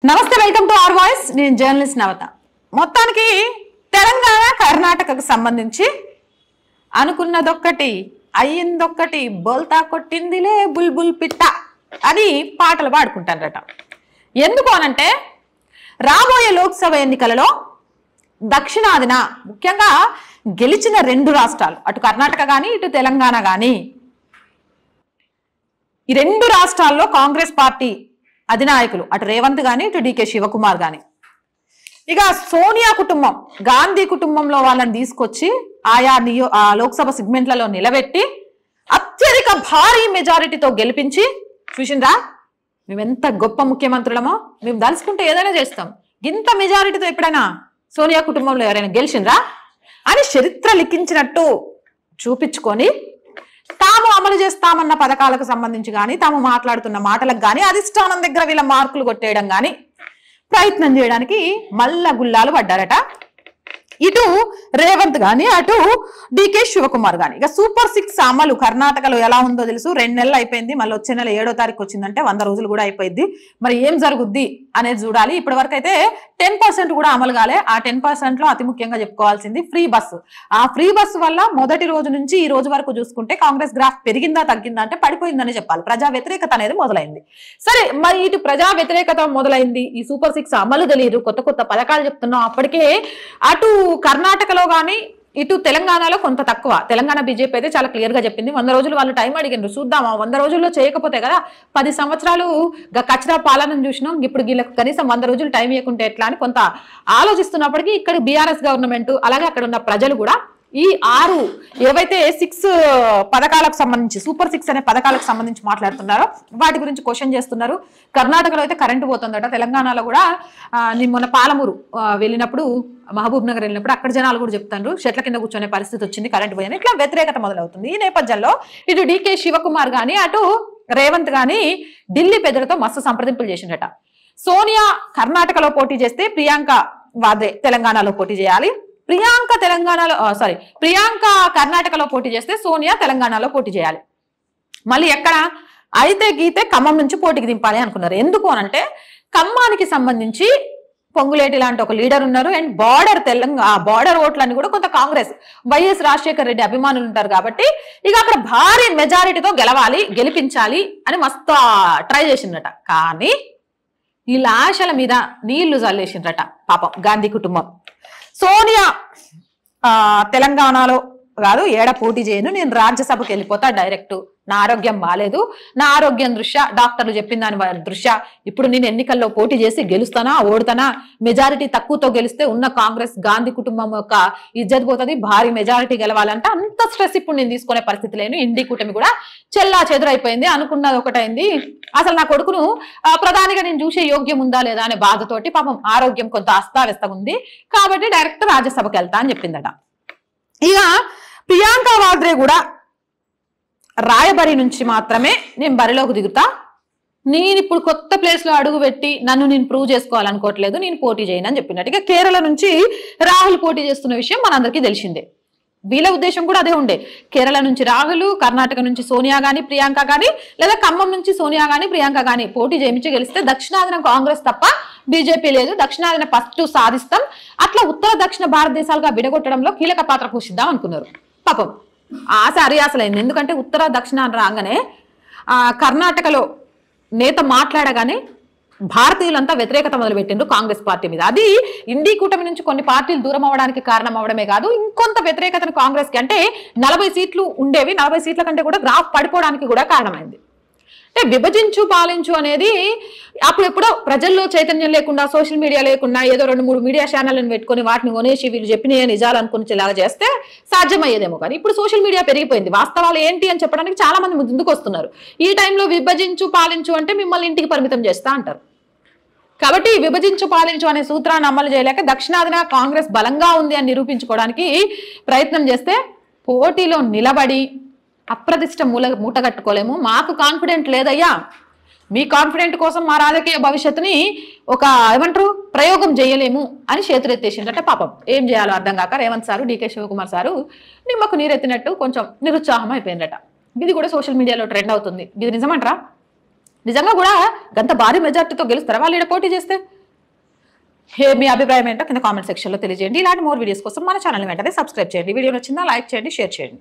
నమస్తే, welcome to our voice. నేను journalist నవత. మొత్తానికి తెలంగాణ కర్ణాటకకు సంబంధించి అనుకున్నదొక్కటి అయ్యిందొక్కటి, బోల్తా కొట్టిందిలే బుల్బుల్ పిట్ట అని పాటలు పాడుకుంటారట. ఎందుకు అనంటే రాబోయే లోక్సభ ఎన్నికలలో దక్షిణాదిన ముఖ్యంగా గెలిచిన రెండు రాష్ట్రాలు, అటు కర్ణాటక కానీ ఇటు తెలంగాణ కానీ, ఈ రెండు రాష్ట్రాల్లో కాంగ్రెస్ పార్టీ అధినాయకులు అటు రేవంత్ గాని ఇటు డికే శివకుమార్ గాని ఇక సోనియా కుటుంబం, గాంధీ కుటుంబంలో వాళ్ళని తీసుకొచ్చి ఆయా లోక్సభ సెగ్మెంట్లలో నిలబెట్టి అత్యధిక భారీ మెజారిటీతో గెలిపించి, చూసిండ్రా మేమెంత గొప్ప ముఖ్యమంత్రులమో, మేము దలుచుకుంటే ఏదైనా చేస్తాం, ఇంత మెజారిటీతో ఎప్పుడైనా సోనియా కుటుంబంలో ఎవరైనా గెలిచిండ్రా అని చరిత్ర లిఖించినట్టు చూపించుకొని తాము అమలు చేస్తామన్న పథకాలకు సంబంధించి కానీ, తాము మాట్లాడుతున్న మాటలకు కానీ, అధిష్టానం దగ్గర వీళ్ళ మార్కులు కొట్టేయడం కానీ ప్రయత్నం చేయడానికి మల్ల గుల్లాలు పడ్డారట. ఇటు రేవంత్ గాని అటు డికే శివకుమార్ గాని. ఇక సూపర్ 6 అమలు కర్ణాటకలో ఎలా ఉందో తెలుసు. 2 నెలలు అయిపోయింది, మళ్ళీ వచ్చే నెల 7వ తారీఖు వచ్చిందంటే 100 రోజులు కూడా అయిపోయింది. మరి ఏం జరుగుద్ది అనేది చూడాలి. ఇప్పటి వరకు అయితే 10% కూడా అమలు కాలే. ఆ 10% లో అతి ముఖ్యంగా చెప్పుకోవాల్సింది ఫ్రీ బస్సు. ఆ ఫ్రీ బస్సు వల్ల మొదటి రోజు నుంచి ఈ రోజు వరకు చూసుకుంటే కాంగ్రెస్ గ్రాఫ్ పెరిగిందా తగ్గిందా అంటే పడిపోయిందని చెప్పాలి. ప్రజా వ్యతిరేకత అనేది మొదలైంది. సరే, మరి ఇటు ప్రజా వ్యతిరేకత మొదలైంది, ఈ సూపర్ 6 అమలు తెలియదు, కొత్త కొత్త పథకాలు చెప్తున్నాం. అప్పటికే అటు కర్ణాటకలో కానీ ఇటు తెలంగాణలో కొంత తక్కువ. తెలంగాణ బీజేపీ అయితే చాలా క్లియర్ గా చెప్పింది, 100 రోజులు వాళ్ళు టైం అడిగిండ్రు, చూద్దామా 100 రోజుల్లో చేయకపోతే కదా 10 సంవత్సరాలు కచరా పాలనను చూసినాం, ఇప్పుడు వీళ్ళకి కనీసం 100 రోజులు టైం ఇవ్వకుంటే ఎట్లా అని కొంత ఆలోచిస్తున్నప్పటికీ ఇక్కడ బీఆర్ఎస్ గవర్నమెంట్ అలాగే అక్కడ ఉన్న ప్రజలు కూడా ఈ 6 ఏవైతే 6 పథకాలకు సంబంధించి సూపర్ 6 అనే పథకాలకు సంబంధించి మాట్లాడుతున్నారో వాటి గురించి క్వశ్చన్ చేస్తున్నారు. కర్ణాటకలో అయితే కరెంటు పోతుందట, తెలంగాణలో కూడా నేను మొన్న పాలమూరు వెళ్ళినప్పుడు, మహబూబ్ నగర్ వెళ్ళినప్పుడు అక్కడ జనాలు కూడా చెప్తారు చెట్ల కింద కూర్చొనే పరిస్థితి వచ్చింది, కరెంటు పోయింది. ఇట్లా వ్యతిరేకత మొదలవుతుంది. ఈ నేపథ్యంలో ఇటు డికే శివకుమార్ గాని అటు రేవంత్ గాని ఢిల్లీ పెద్దలతో మస్తు సంప్రదింపులు చేసిండట. సోనియా కర్ణాటకలో పోటీ చేస్తే ప్రియాంక వాద్రే తెలంగాణలో పోటీ చేయాలి, ప్రియాంక కర్ణాటకలో పోటీ చేస్తే సోనియా తెలంగాణలో పోటీ చేయాలి. మళ్ళీ ఎక్కడ అయితే గీతే ఖమ్మం నుంచి పోటీకి దింపాలి అనుకున్నారు. ఎందుకు అనంటే ఖమ్మానికి సంబంధించి పొంగులేటి లాంటి ఒక లీడర్ ఉన్నారు. అండ్ బార్డర్ ఓట్లన్నీ కూడా కొంత కాంగ్రెస్ వైఎస్ రాజశేఖర రెడ్డి అభిమానులు ఉంటారు కాబట్టి ఇక అక్కడ భారీ మెజారిటీతో గెలిపించాలి అని మస్తు ట్రై చేసిందట. కానీ వీళ్ళ ఆశల మీద నీళ్లు చల్లేసిండ్రట పాపం గాంధీ కుటుంబం. సోనియా తెలంగాణలో కాదు, ఏడ పోటీ చేయను, నేను రాజ్యసభకు వెళ్ళిపోతా డైరెక్ట్, నా ఆరోగ్యం బాగాలేదు, నా ఆరోగ్యం దృష్ట్యా డాక్టర్లు చెప్పిన దాని దృష్ట్యా ఇప్పుడు నేను ఎన్నికల్లో పోటీ చేసి గెలుస్తానా ఓడుతానా, మెజారిటీ తక్కువతో గెలిస్తే ఉన్న కాంగ్రెస్ గాంధీ కుటుంబం యొక్క ఇజ్జత్ పోతుంది, భారీ మెజారిటీ గెలవాలంటే అంత స్ట్రెస్ ఇప్పుడు నేను తీసుకునే పరిస్థితి లేను, ఇండి కూటమి కూడా చెల్లా చెదురైపోయింది, అనుకున్నది ఒకటైంది, అసలు నా కొడుకును ప్రధానిగా నేను చూసే యోగ్యం ఉందా లేదా అనే బాధతోటి పాపం ఆరోగ్యం కొంత అస్తావ్యస్తంగా ఉంది కాబట్టి డైరెక్ట్ రాజ్యసభకు వెళ్తా అని చెప్పిందట. ఇక ప్రియాంక వాద్రే కూడా రాయబరి నుంచి మాత్రమే నేను బరిలోకి దిగుతా, నేను ఇప్పుడు కొత్త ప్లేస్ లో అడుగు పెట్టి నన్ను నేను ప్రూవ్ చేసుకోవాలనుకోవట్లేదు, నేను పోటీ చేయను అని చెప్పినట్టు. ఇక కేరళ నుంచి రాహుల్ పోటీ చేస్తున్న విషయం మనందరికీ తెలిసిందే. వీళ్ళ ఉద్దేశం కూడా అదే ఉండే, కేరళ నుంచి రాహుల్, కర్ణాటక నుంచి సోనియా గాని ప్రియాంక గాని, లేదా ఖమ్మం నుంచి సోనియా గాని ప్రియాంక గాని పోటీ చేయించి గెలిస్తే దక్షిణాదిన కాంగ్రెస్ తప్ప బీజేపీ లేదు, దక్షిణాదిన ఫస్ట్ సాధిస్తాం, అట్లా ఉత్తర దక్షిణ భారతదేశాలుగా విడగొట్టడంలో కీలక పాత్ర పోషిద్దాం అనుకున్నారు. పాపం ఆశ అరియాసలైంది. ఎందుకంటే ఉత్తర దక్షిణాన్ని రాగానే కర్ణాటకలో నేత మాట్లాడగానే భారతీయులంతా వ్యతిరేకత మొదలుపెట్టిండ్రు కాంగ్రెస్ పార్టీ మీద. అది ఇండి కూటమి నుంచి కొన్ని పార్టీలు దూరం అవ్వడానికి కారణం అవడమే కాదు, ఇంకొంత వ్యతిరేకతను కాంగ్రెస్ కి, అంటే 40 సీట్లు ఉండేవి, 40 సీట్ల కంటే కూడా గ్రాఫ్ పడిపోవడానికి కూడా కారణమైంది. అంటే విభజించు పాలించు అనేది అప్పుడెప్పుడో ప్రజల్లో చైతన్యం లేకుండా, సోషల్ మీడియా లేకుండా ఏదో 2-3 మీడియా ఛానళ్ళను పెట్టుకుని వాటిని కొనేసి వీళ్ళు చెప్పిన నిజాలు అనుకునేలాగా చేస్తే సాధ్యమయ్యేదేమో. కానీ ఇప్పుడు సోషల్ మీడియా పెరిగిపోయింది, వాస్తవాలు ఏంటి అని చెప్పడానికి చాలా మంది ముందుకు వస్తున్నారు. ఈ టైంలో విభజించు పాలించు అంటే మిమ్మల్ని ఇంటికి పరిమితం చేస్తా అంటారు. కాబట్టి విభజించు పాలించు అనే సూత్రాన్ని అమలు చేయలేక దక్షిణాదిన కాంగ్రెస్ బలంగా ఉంది అని నిరూపించుకోవడానికి ప్రయత్నం చేస్తే పోటీలో నిలబడి అప్రతిష్ట మూట కట్టుకోలేము, మాకు కాన్ఫిడెంట్ లేదయ్యా, మీ కాన్ఫిడెంట్ కోసం మా రాజకీయ భవిష్యత్తుని ఒక ప్రయోగం చేయలేము అని చేతులెత్తేసిందట. పాపం ఏం చేయాలో అర్థం కాక Revanth sir, DK Shivakumar sir నిమ్మకు నీరెత్తినట్టు కొంచెం నిరుత్సాహం అయిపోయిందట. ఇది కూడా సోషల్ మీడియాలో ట్రెండ్ అవుతుంది. ఇది నిజమంటారా? నిజంగా కూడా గంత భారీ మెజార్టీతో గెలుస్తారా వాళ్ళు ఇక్కడ పోటీ చేస్తే? మీ అభిప్రాయం ఏంటో కింద కామెంట్ సెక్షన్లో తెలియజేయండి. ఇలాంటి మోర్ వీడియోస్ కోసం మన ఛానల్ వెంటనే సబ్స్క్రైబ్ చేయండి. వీడియో నచ్చిందా లైక్ చేయండి, షేర్ చేయండి.